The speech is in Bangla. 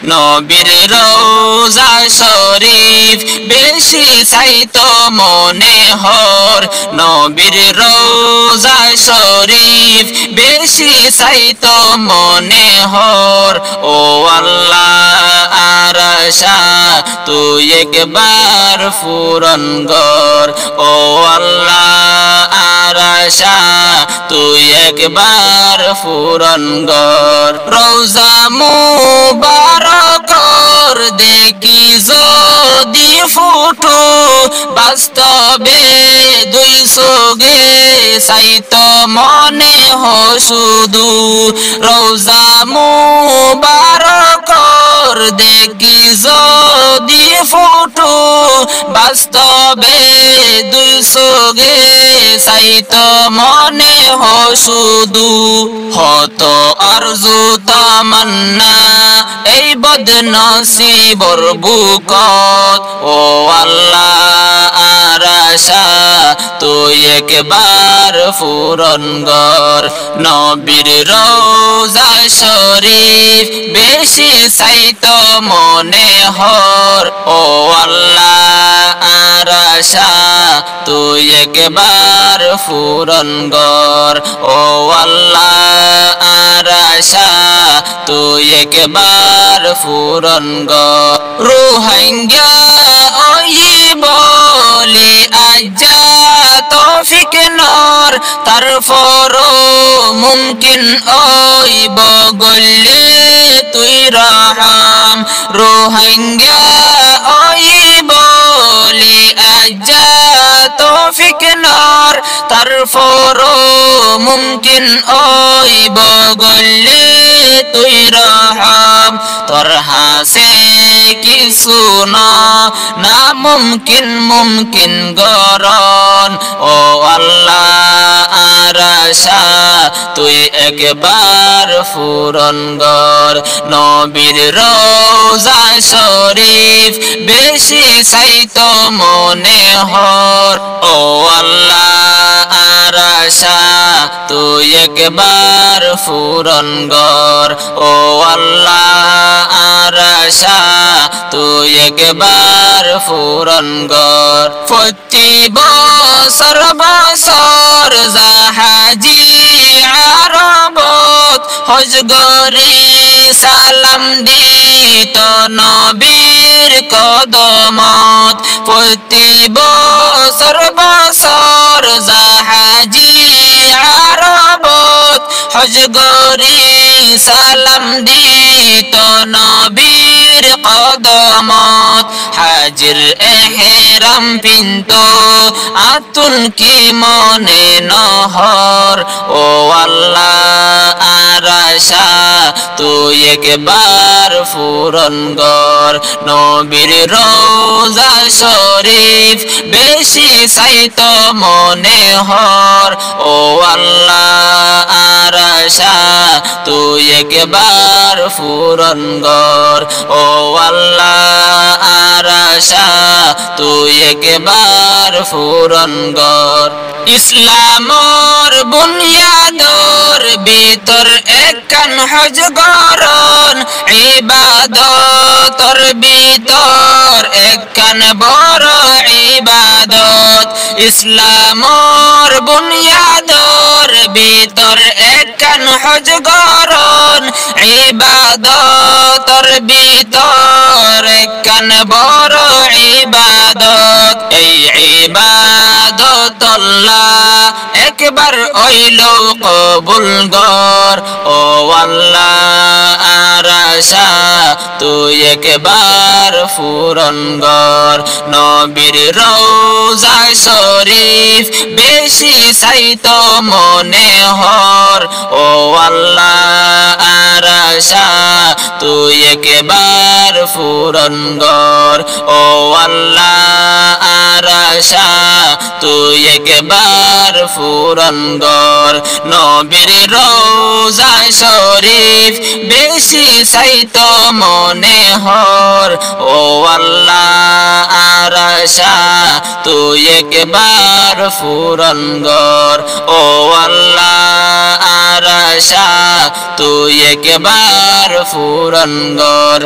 নবীর রওজা শরীফ বেশি চাইতো মনে হর নবীর রওজা শরীফ বেশি চাইতো মনে হর ও আল্লাহ আর আশা তুই একবার পূরণ কর ও আল্লাহ আর আশা তুই একবার পূরণ কর রওজা মুবারকর দেখি যদি ফুটু বাস্তবে দুই চোখে চাইতো মনে শুধু রওজা মুবারকর দেখি যদি ফুটু বাস্তবে দুই চোখে চাইতো মনে শুধু হত আরজু তামান্না এই বদনসিবর বুকত ও আল্লাহ আর আশা তুই একবার পূরণ কর নবীর রওজা শরীফ বেশি চাইতো মনে হর ও আল্লাহ আর আশা তুই একবার পূরণ কর ও আল্লাহ আর আশা তুই একবার পূরণ কর রোহিঙ্গা ওই বলে আজ্জা তৌফিক নর তারপর মুমকিন ওই বগলে তুই রহম রোহিঙ্গা ওই বলে আজ্জা তৌফিক নর তারপর মুমকিন ওই বগলে তুই রহম তোর হাসে কিছু না মুমকিন মুমকিন গরন ও আল্লাহ আর আশা তুই একবার পূরণ কর নবীর রওজা শরীফ বেশি চাইতো মনে হর ও আল্লাহ আর আশা তুই একবার পূরণ কর ও আল্লাহ আর আশা তুই একবার পূরণ কর প্রতি বছর বছর জাহাজি আরবত হজ গরে সালাম দিত নবীর কদমত প্রতি বছর বছর জাহাজি আরবত হজ গরে সালাম দিত নবীর কদমত হাজির এহরাম পিনতো আতুন কি মনে নহর ও আল্লাহ আর আশা তুই একবার পূরণ কর নবীর রওজা শরীফ বেশি চাইতো মনে হর ও আল্লাহ আর আশা তুই একবার পূরণ কর ও আল্লাহ আর আশা তুই একবার পূরণ কর ইসলামর বুনিয়াদর ভিতর একখান হজ গরন ইবাদতর ভিতর একখান বড় ইবাদত ইসলামর বুনিয়াদর ভিতর একখান হজ গরন ইবাদতর ভিতর একখান বড় ইবাদত এই ইবাদত আল্লাহ একবার হইল কবুল কর ও আল্লাহ আর আশা তুই একবার পূরণ কর নবীর রওজা শরীফ বেশি চাইতো মনে হর ও আল্লাহ আর আশা তুই একবার পূরণ কর ও আল্লাহ আর আশা তুই একবার পূরণ কর নবীর রওজা শরীফ বেশি চাইতো মনে হর ও আল্লাহ আর আশা তুই একবার পূরণ কর ও আল্লাহ আর আশা তুই একবার পূরণ কর।